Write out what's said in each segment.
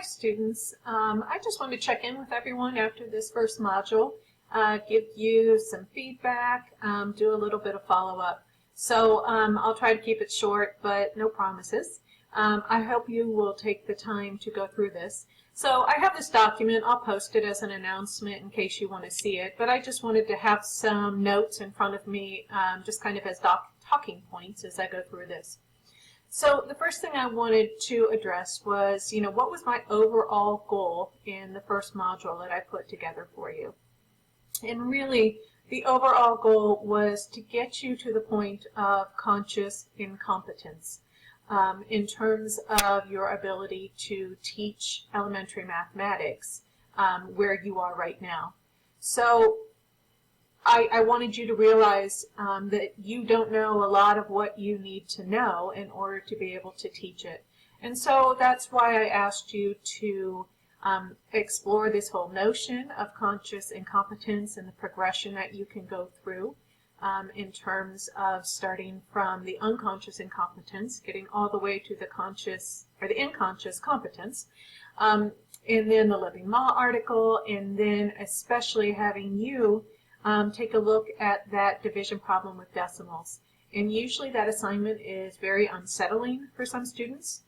students. I just want to check in with everyone after this first module, give you some feedback, do a little bit of follow-up. So I'll try to keep it short, but no promises. I hope you will take the time to go through this. So I have this document. I'll post it as an announcement in case you want to see it, but I just wanted to have some notes in front of me, just kind of as talking points as I go through this. So the first thing I wanted to address was, what was my overall goal in the first module that I put together for you? And really, the overall goal was to get you to the point of conscious incompetence in terms of your ability to teach elementary mathematics where you are right now. So I wanted you to realize that you don't know a lot of what you need to know in order to be able to teach it. And so that's why I asked you to explore this whole notion of conscious incompetence and the progression that you can go through in terms of starting from the unconscious incompetence, getting all the way to the conscious or the unconscious competence, and then the Living Ma article, and then especially having you take a look at that division problem with decimals. And usually that assignment is very unsettling for some students,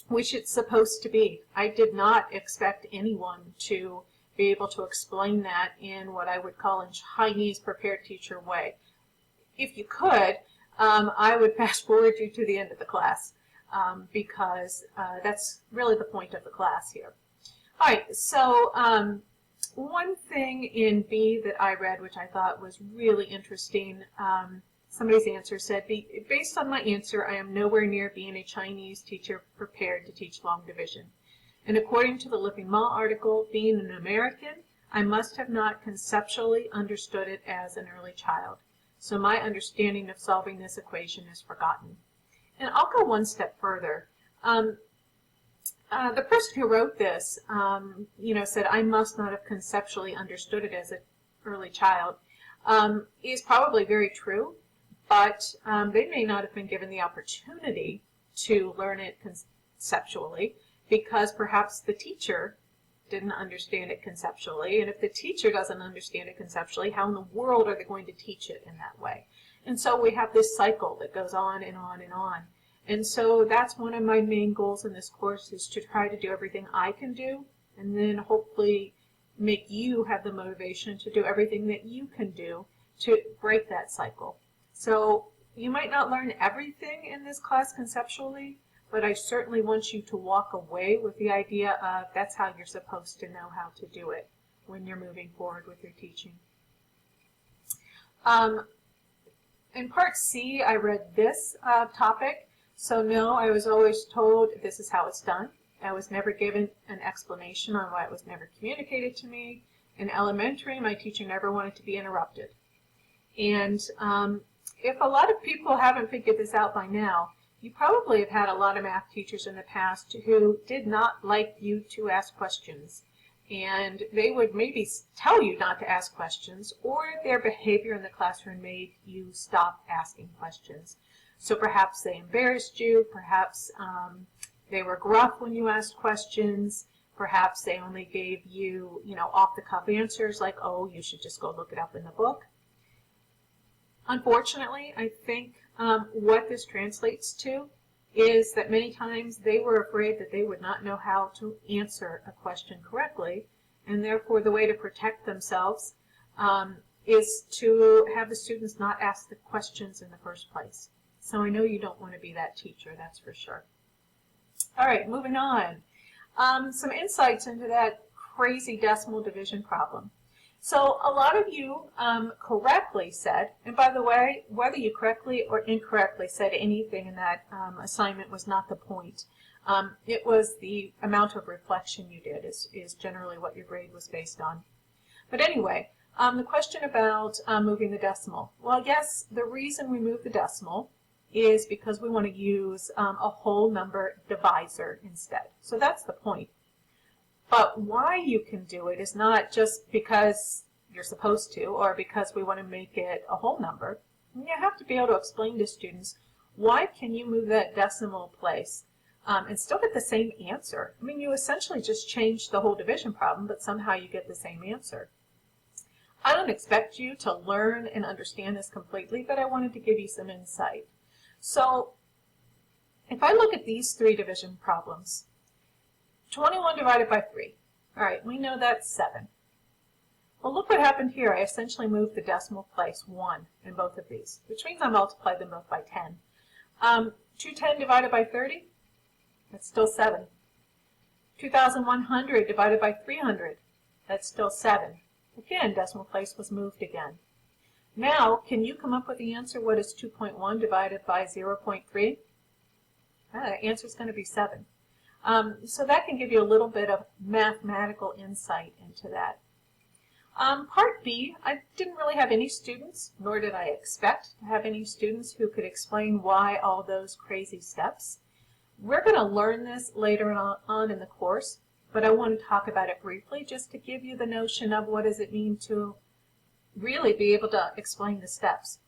which it's supposed to be. I did not expect anyone to be able to explain that in what I would call a Chinese prepared teacher way. If you could, I would fast forward you to the end of the class because that's really the point of the class here. All right, so one thing in B that I read, which I thought was really interesting, somebody's answer said, based on my answer, I am nowhere near being a Chinese teacher prepared to teach long division. And according to the Living Ma article, being an American, I must have not conceptually understood it as an early child. So my understanding of solving this equation is forgotten. And I'll go one step further. The person who wrote this, said, I must not have conceptually understood it as an early child, is probably very true, but they may not have been given the opportunity to learn it conceptually because perhaps the teacher didn't understand it conceptually, and if the teacher doesn't understand it conceptually, how in the world are they going to teach it in that way? And so we have this cycle that goes on and on and on. And so that's one of my main goals in this course, is to try to do everything I can do and then hopefully make you have the motivation to do everything that you can do to break that cycle. So you might not learn everything in this class conceptually, but I certainly want you to walk away with the idea of that's how you're supposed to know how to do it when you're moving forward with your teaching. In part C, I read this topic. So no, I was always told this is how it's done. I was never given an explanation on why it was never communicated to me. In elementary, my teacher never wanted to be interrupted. And if a lot of people haven't figured this out by now, you probably have had a lot of math teachers in the past who did not like you to ask questions. And they would maybe tell you not to ask questions, or their behavior in the classroom made you stop asking questions. So perhaps they embarrassed you, perhaps they were gruff when you asked questions, perhaps they only gave you, off-the-cuff answers like, oh, you should just go look it up in the book. Unfortunately, I think what this translates to is that many times they were afraid that they would not know how to answer a question correctly, and therefore the way to protect themselves is to have the students not ask the questions in the first place. So I know you don't want to be that teacher, that's for sure. All right, moving on. Some insights into that crazy decimal division problem. So a lot of you correctly said, and by the way, whether you correctly or incorrectly said anything in that assignment was not the point. It was the amount of reflection you did is generally what your grade was based on. But anyway, the question about moving the decimal. Well, yes, the reason we move the decimal is because we want to use a whole number divisor instead. So that's the point. But why you can do it is not just because you're supposed to or because we want to make it a whole number. You have to be able to explain to students, why can you move that decimal place? and still get the same answer. I mean, you essentially just changed the whole division problem, but somehow you get the same answer. I don't expect you to learn and understand this completely, but I wanted to give you some insight. So if I look at these three division problems, 21 divided by 3. All right, we know that's 7. Well, look what happened here. I essentially moved the decimal place 1 in both of these, which means I multiplied them both by 10. 210 divided by 30, that's still 7. 2,100 divided by 300, that's still 7. Again, decimal place was moved again. Now, can you come up with the answer? What is 2.1 divided by 0.3? The answer is going to be 7. So that can give you a little bit of mathematical insight into that. Part B, I didn't really have any students, nor did I expect to have any students who could explain why all those crazy steps. We're going to learn this later on in the course, but I want to talk about it briefly just to give you the notion of what does it mean to really be able to explain the steps.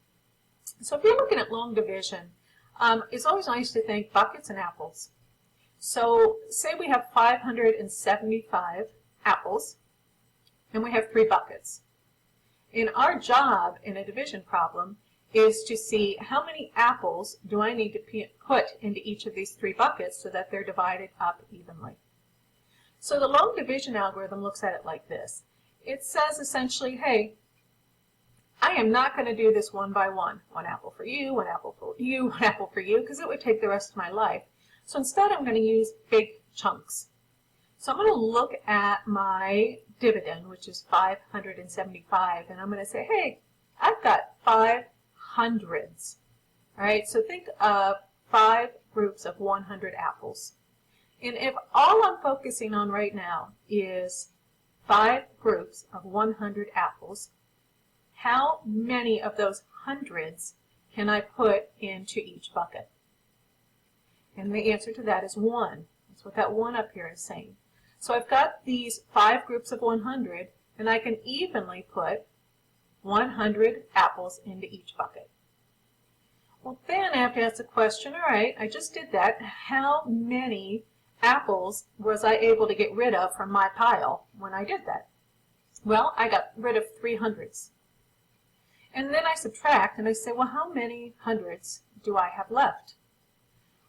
So if you're looking at long division, it's always nice to think buckets and apples. So say we have 575 apples, and we have 3 buckets. And our job in a division problem is to see how many apples do I need to put into each of these 3 buckets so that they're divided up evenly. So the long division algorithm looks at it like this. It says essentially, hey, I am not going to do this one by one. 1 apple for you, 1 apple for you, 1 apple for you, because it would take the rest of my life. So instead I'm going to use big chunks. So I'm going to look at my dividend, which is 575, and I'm going to say, hey, I've got 5 hundreds. All right, so think of 5 groups of 100 apples. And if all I'm focusing on right now is 5 groups of 100 apples, how many of those hundreds can I put into each bucket? And the answer to that is 1. That's what that 1 up here is saying. So I've got these 5 groups of 100, and I can evenly put 100 apples into each bucket. Well, then I have to ask the question, all right, I just did that. How many apples was I able to get rid of from my pile when I did that? Well, I got rid of 3 hundreds. And then I subtract, and I say, well, how many hundreds do I have left?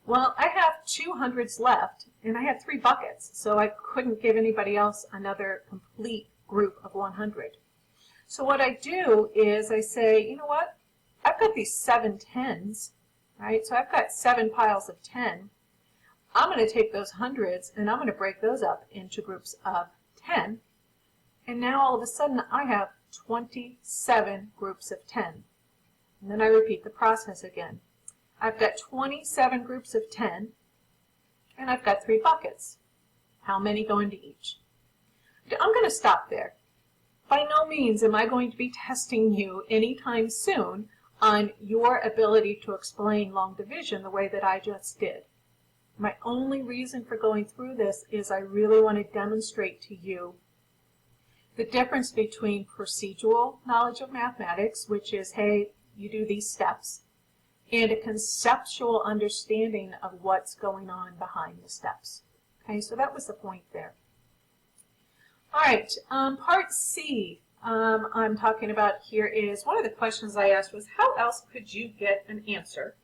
Well, I have 2 hundreds left, and I had 3 buckets, so I couldn't give anybody else another complete group of 100. So what I do is I say, you know what? I've got these 7 tens, right? So I've got 7 piles of 10. I'm going to take those hundreds, and I'm going to break those up into groups of 10. And now all of a sudden I have 27 groups of 10. And then I repeat the process again. I've got 27 groups of 10, and I've got 3 buckets. How many go into each? I'm going to stop there. By no means am I going to be testing you anytime soon on your ability to explain long division the way that I just did. My only reason for going through this is I really want to demonstrate to you the difference between procedural knowledge of mathematics, which is, hey, you do these steps, and a conceptual understanding of what's going on behind the steps. Okay, so that was the point there. All right, part C I'm talking about here is one of the questions I asked was how else could you get an answer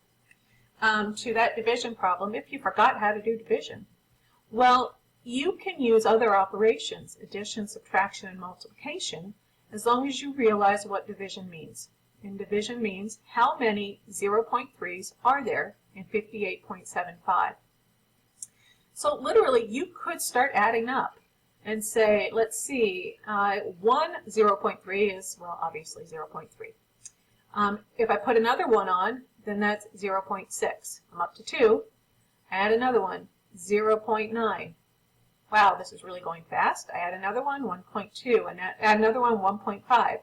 to that division problem if you forgot how to do division? Well, you can use other operations, addition, subtraction, and multiplication, as long as you realize what division means. And division means how many 0.3s are there in 58.75. So literally, you could start adding up and say, let's see, 1 0.3 is, well, obviously 0.3. If I put another 1 on, then that's 0.6. I'm up to 2. Add another one, 0.9. Wow, this is really going fast. I add another one, 1.2, and add another one, 1.5.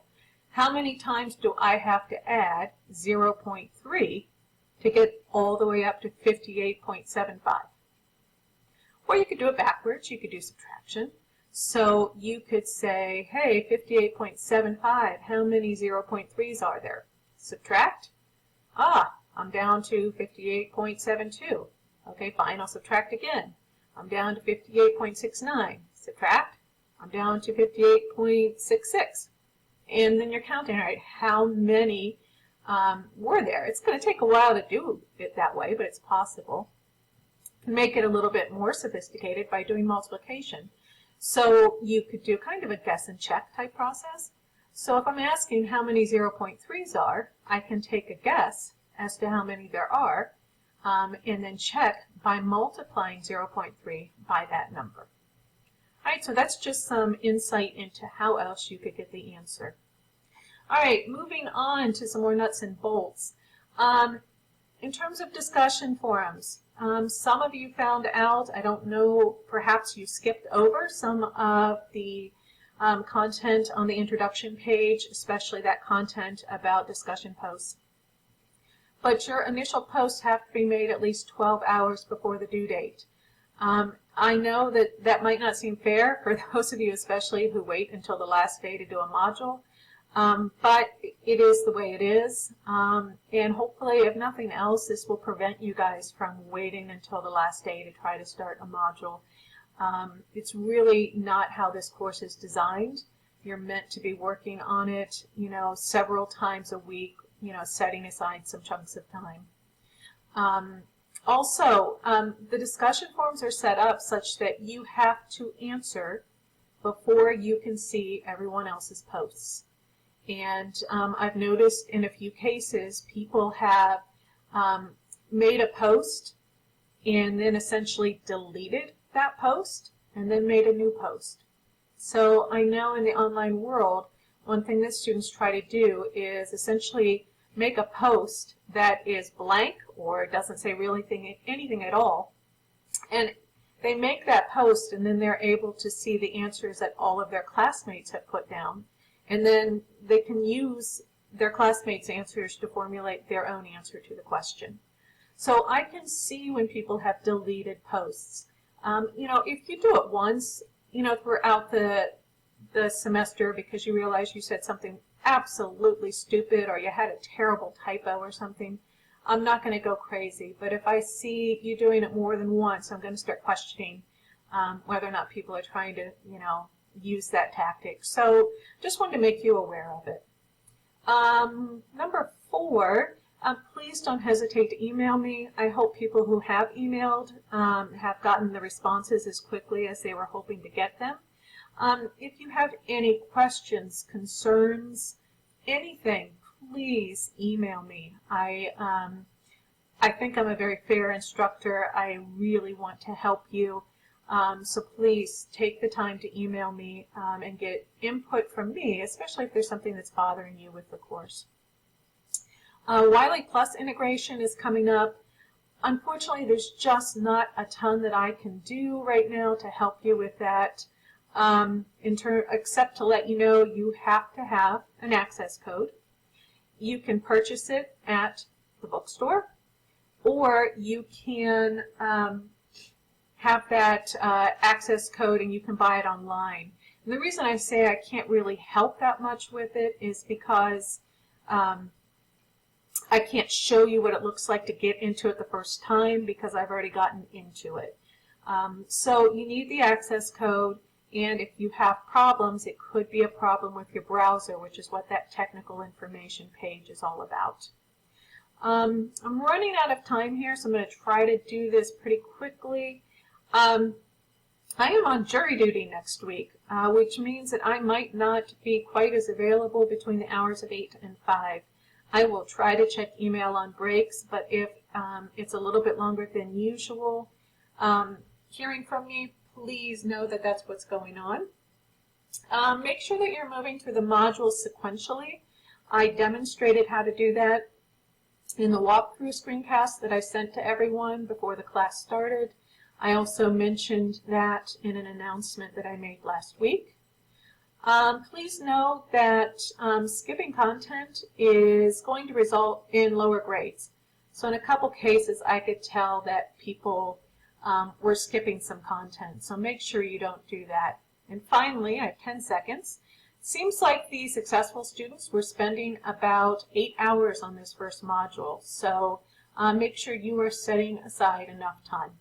How many times do I have to add 0.3 to get all the way up to 58.75? Or you could do it backwards. You could do subtraction. So you could say, hey, 58.75, how many 0.3s are there? Subtract. Ah, I'm down to 58.72. Okay, fine, I'll subtract again. I'm down to 58.69. Subtract, I'm down to 58.66. And then you're counting, all right, how many were there? It's going to take a while to do it that way, but it's possible. Make it a little bit more sophisticated by doing multiplication. So you could do kind of a guess and check type process. So if I'm asking how many 0.3s are, I can take a guess as to how many there are, and then check by multiplying 0.3 by that number. All right, so that's just some insight into how else you could get the answer. All right, moving on to some more nuts and bolts. In terms of discussion forums, some of you found out, I don't know, perhaps you skipped over some of the content on the introduction page, especially that content about discussion posts. But your initial posts have to be made at least 12 hours before the due date. I know that that might not seem fair for those of you especially who wait until the last day to do a module, but it is the way it is, and hopefully, if nothing else, this will prevent you guys from waiting until the last day to try to start a module. It's really not how this course is designed. You're meant to be working on it, you know, several times a week, you know, setting aside some chunks of time. Also, the discussion forums are set up such that you have to answer before you can see everyone else's posts. And I've noticed in a few cases people have made a post and then essentially deleted that post and then made a new post. So I know in the online world, one thing that students try to do is essentially make a post that is blank or doesn't say really anything at all, and they make that post and then they're able to see the answers that all of their classmates have put down, and then they can use their classmates' answers to formulate their own answer to the question. So I can see when people have deleted posts. You know, if you do it once, you know, throughout the semester because you realize you said something absolutely stupid or you had a terrible typo or something, I'm not going to go crazy. But if I see you doing it more than once, I'm going to start questioning whether or not people are trying to, you know, use that tactic. So just wanted to make you aware of it. Number 4, please don't hesitate to email me. I hope people who have emailed have gotten the responses as quickly as they were hoping to get them. If you have any questions, concerns, anything, please email me. I think I'm a very fair instructor. I really want to help you. So please take the time to email me and get input from me, especially if there's something that's bothering you with the course. Wiley Plus integration is coming up. Unfortunately, there's just not a ton that I can do right now to help you with that. Except to let you know you have to have an access code. You can purchase it at the bookstore, or you can have that access code and you can buy it online. And the reason I say I can't really help that much with it is because I can't show you what it looks like to get into it the first time because I've already gotten into it. So you need the access code. And if you have problems, it could be a problem with your browser, which is what that technical information page is all about. I'm running out of time here, so I'm going to try to do this pretty quickly. I am on jury duty next week, which means that I might not be quite as available between the hours of 8 and 5. I will try to check email on breaks, but if it's a little bit longer than usual, hearing from me, please know that that's what's going on. Make sure that you're moving through the modules sequentially. I demonstrated how to do that in the walkthrough screencast that I sent to everyone before the class started. I also mentioned that in an announcement that I made last week. Please know that skipping content is going to result in lower grades. So in a couple cases, I could tell that people were skipping some content. So make sure you don't do that. And finally, I have 10 seconds. Seems like the successful students were spending about 8 hours on this first module. So make sure you are setting aside enough time.